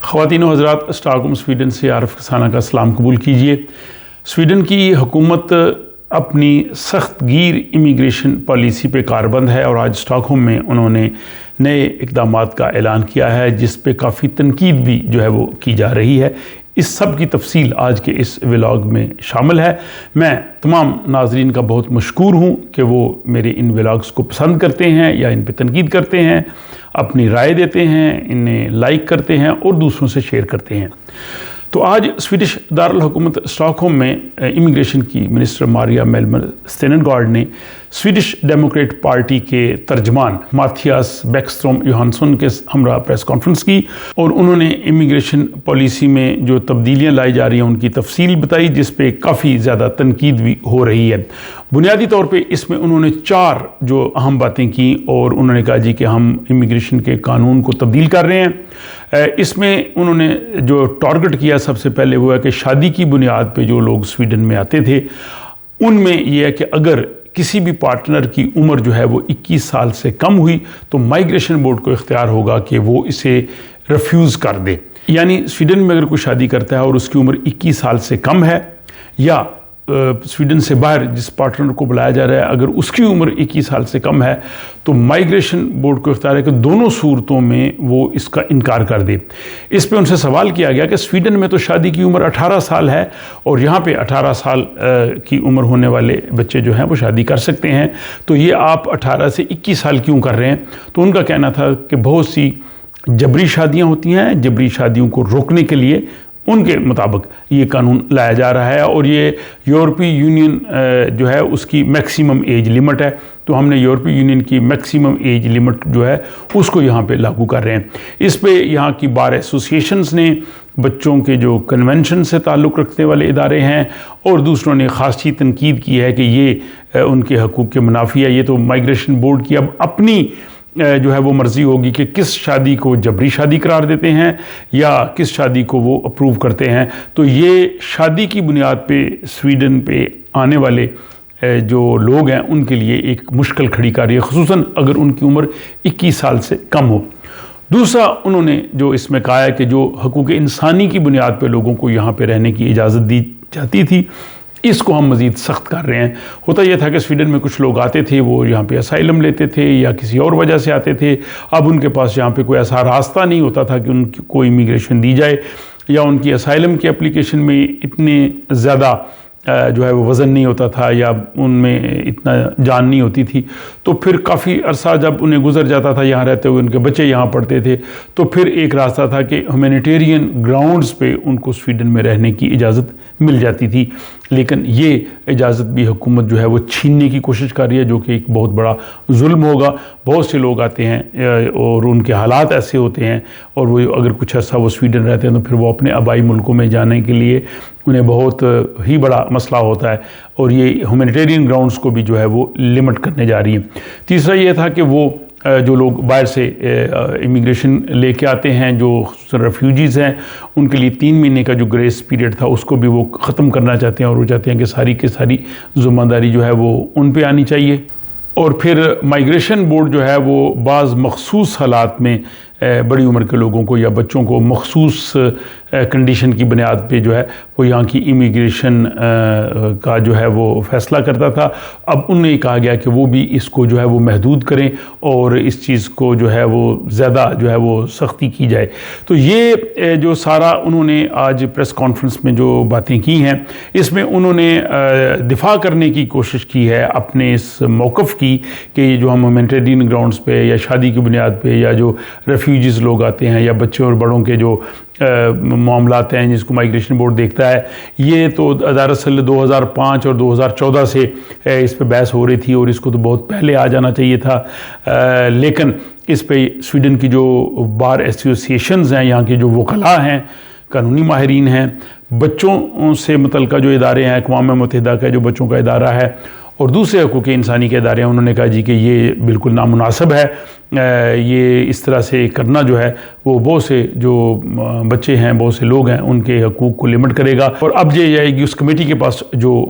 خواتین و حضرات، اسٹاک ہوم سویڈن سے عارف کسانہ کا سلام قبول کیجیے۔ سویڈن کی حکومت اپنی سخت گیر امیگریشن پالیسی پہ کاربند ہے اور آج اسٹاک ہوم میں انہوں نے نئے اقدامات کا اعلان کیا ہے جس پہ کافی تنقید بھی جو ہے وہ کی جا رہی ہے۔ اس سب کی تفصیل آج کے اس ولاگ میں شامل ہے۔ میں تمام ناظرین کا بہت مشکور ہوں کہ وہ میرے ان ولاگز کو پسند کرتے ہیں یا ان پہ تنقید کرتے ہیں، اپنی رائے دیتے ہیں، انہیں لائک کرتے ہیں اور دوسروں سے شیئر کرتے ہیں۔ تو آج سویڈش دارالحکومت اسٹاک ہوم میں امیگریشن کی منسٹر ماریا میلمر سٹیننگارڈ نے سویڈش ڈیموکریٹ پارٹی کے ترجمان ماتھیاس بیکسٹروم یوہانسن کے ہمراہ پریس کانفرنس کی اور انہوں نے امیگریشن پالیسی میں جو تبدیلیاں لائی جا رہی ہیں ان کی تفصیل بتائی، جس پہ کافی زیادہ تنقید بھی ہو رہی ہے۔ بنیادی طور پہ اس میں انہوں نے 4 جو اہم باتیں کی اور انہوں نے کہا جی کہ ہم امیگریشن کے قانون کو تبدیل کر رہے ہیں۔ اس میں انہوں نے جو ٹارگٹ کیا سب سے پہلے وہ ہے کہ شادی کی بنیاد پہ جو لوگ سویڈن میں آتے تھے ان میں یہ ہے کہ اگر کسی بھی پارٹنر کی عمر جو ہے وہ 21 سال سے کم ہوئی تو مائیگریشن بورڈ کو اختیار ہوگا کہ وہ اسے ریفیوز کر دے۔ یعنی سویڈن میں اگر کوئی شادی کرتا ہے اور اس کی عمر 21 سال سے کم ہے یا سویڈن سے باہر جس پارٹنر کو بلایا جا رہا ہے اگر اس کی عمر 21 سال سے کم ہے تو مائیگریشن بورڈ کو اختیار ہے کہ دونوں صورتوں میں وہ اس کا انکار کر دے۔ اس پہ ان سے سوال کیا گیا کہ سویڈن میں تو شادی کی عمر 18 سال ہے اور یہاں پہ 18 سال کی عمر ہونے والے بچے جو ہیں وہ شادی کر سکتے ہیں، تو یہ آپ 18 سے 21 سال کیوں کر رہے ہیں؟ تو ان کا کہنا تھا کہ بہت سی جبری شادیاں ہوتی ہیں، جبری شادیوں کو روکنے کے لیے ان کے مطابق یہ قانون لایا جا رہا ہے اور یہ یورپی یونین جو ہے اس کی میکسیمم ایج لمٹ ہے، تو ہم نے یورپی یونین کی میکسیمم ایج لمٹ جو ہے اس کو یہاں پہ لاگو کر رہے ہیں۔ اس پہ یہاں کی بار ایسوسیشنز نے، بچوں کے جو کنونشن سے تعلق رکھنے والے ادارے ہیں اور دوسروں نے خاصی تنقید کی ہے کہ یہ ان کے حقوق کے منافی ہے۔ یہ تو مائیگریشن بورڈ کی اب اپنی جو ہے وہ مرضی ہوگی کہ کس شادی کو جبری شادی قرار دیتے ہیں یا کس شادی کو وہ اپروو کرتے ہیں۔ تو یہ شادی کی بنیاد پہ سویڈن پہ آنے والے جو لوگ ہیں ان کے لیے ایک مشکل کھڑی کر رہی ہے، خصوصاً اگر ان کی عمر 21 سال سے کم ہو۔ دوسرا انہوں نے جو اس میں کہا ہے کہ جو حقوق انسانی کی بنیاد پہ لوگوں کو یہاں پہ رہنے کی اجازت دی جاتی تھی اس کو ہم مزید سخت کر رہے ہیں۔ ہوتا یہ تھا کہ سویڈن میں کچھ لوگ آتے تھے، وہ یہاں پہ اسائلم لیتے تھے یا کسی اور وجہ سے آتے تھے، اب ان کے پاس یہاں پہ کوئی ایسا راستہ نہیں ہوتا تھا کہ ان کو امیگریشن دی جائے یا ان کی اسائلم کی اپلیکیشن میں اتنے زیادہ جو ہے وہ وزن نہیں ہوتا تھا یا ان میں اتنا جان نہیں ہوتی تھی، تو پھر کافی عرصہ جب انہیں گزر جاتا تھا یہاں رہتے ہوئے، ان کے بچے یہاں پڑھتے تھے، تو پھر ایک راستہ تھا کہ ہیومینیٹیرین گراؤنڈز پہ ان کو سویڈن میں رہنے کی اجازت مل جاتی تھی۔ لیکن یہ اجازت بھی حکومت جو ہے وہ چھیننے کی کوشش کر رہی ہے، جو کہ ایک بہت بڑا ظلم ہوگا۔ بہت سے لوگ آتے ہیں اور ان کے حالات ایسے ہوتے ہیں اور وہ اگر کچھ عرصہ وہ سویڈن رہتے ہیں تو پھر وہ اپنے آبائی ملکوں میں جانے کے لیے انہیں بہت ہی بڑا مسئلہ ہوتا ہے اور یہ ہیومینیٹیرین گراؤنڈز کو بھی جو ہے وہ لمٹ کرنے جا رہی ہیں۔ تیسرا یہ تھا کہ وہ جو لوگ باہر سے امیگریشن لے کے آتے ہیں، جو ریفیوجیز ہیں، ان کے لیے 3 مہینے کا جو گریس پیریڈ تھا اس کو بھی وہ ختم کرنا چاہتے ہیں اور وہ چاہتے ہیں کہ ساری کی ساری ذمہ داری جو ہے وہ ان پہ آنی چاہیے۔ اور پھر مائیگریشن بورڈ جو ہے وہ بعض مخصوص حالات میں بڑی عمر کے لوگوں کو یا بچوں کو مخصوص کنڈیشن کی بنیاد پہ جو ہے وہ یہاں کی امیگریشن کا جو ہے وہ فیصلہ کرتا تھا۔ اب انہوں نے کہا گیا کہ وہ بھی اس کو جو ہے وہ محدود کریں اور اس چیز کو جو ہے وہ زیادہ جو ہے وہ سختی کی جائے۔ تو یہ جو سارا انہوں نے آج پریس کانفرنس میں جو باتیں کی ہیں اس میں انہوں نے دفاع کرنے کی کوشش کی ہے اپنے اس موقف کی کہ جو ہم ہیومینیٹیرین گراؤنڈز پہ یا شادی کی بنیاد پہ یا جو ریفیوجیز لوگ آتے ہیں یا بچے اور بڑوں کے جو معاملات ہیں جس کو مائیگریشن بورڈ دیکھتا ہے، یہ تو دراصل 2005 اور 2014 سے اس پہ بحث ہو رہی تھی اور اس کو تو بہت پہلے آ جانا چاہیے تھا، لیکن اس پہ سویڈن کی جو بار ایسوسیشنز ہیں، یہاں کے جو وکلاء ہیں، قانونی ماہرین ہیں، بچوں سے متعلقہ جو ادارے ہیں، اقوام متحدہ کا جو بچوں کا ادارہ ہے اور دوسرے حقوق انسانی کے ادارے ہیں، انہوں نے کہا جی کہ یہ بالکل نامناسب ہے، یہ اس طرح سے کرنا جو ہے وہ بہت سے جو بچے ہیں، بہت سے لوگ ہیں، ان کے حقوق کو لمٹ کرے گا۔ اور اب یہ جائے گی اس کمیٹی کے پاس جو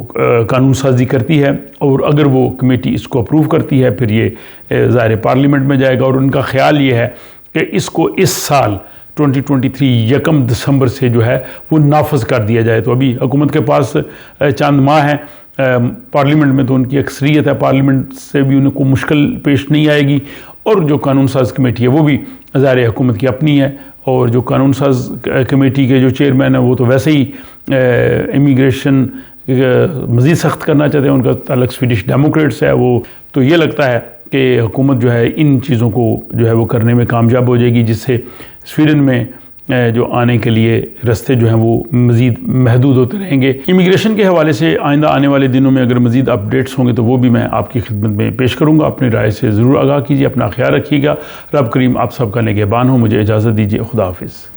قانون سازی کرتی ہے اور اگر وہ کمیٹی اس کو اپروو کرتی ہے پھر یہ ظاہر پارلیمنٹ میں جائے گا اور ان کا خیال یہ ہے کہ اس کو اس سال 2023 یکم دسمبر سے جو ہے وہ نافذ کر دیا جائے۔ تو ابھی حکومت کے پاس چند ماہ ہیں، پارلیمنٹ میں تو ان کی اکثریت ہے، پارلیمنٹ سے بھی ان کو مشکل پیش نہیں آئے گی، اور جو قانون ساز کمیٹی ہے وہ بھی ظاہر حکومت کی اپنی ہے، اور جو قانون ساز کمیٹی کے جو چیئرمین ہیں وہ تو ویسے ہی امیگریشن مزید سخت کرنا چاہتے ہیں، ان کا تعلق سویڈش ڈیموکریٹ سے ہے وہ، تو یہ لگتا ہے کہ حکومت جو ہے ان چیزوں کو جو ہے وہ کرنے میں کامیاب ہو جائے گی، جس سے سویڈن میں جو آنے کے لیے راستے جو ہیں وہ مزید محدود ہوتے رہیں گے۔ امیگریشن کے حوالے سے آئندہ آنے والے دنوں میں اگر مزید اپڈیٹس ہوں گے تو وہ بھی میں آپ کی خدمت میں پیش کروں گا۔ اپنی رائے سے ضرور آگاہ کیجیے، اپنا خیال رکھیے گا۔ رب کریم آپ سب کا نگہبان ہو۔ مجھے اجازت دیجیے، خدا حافظ۔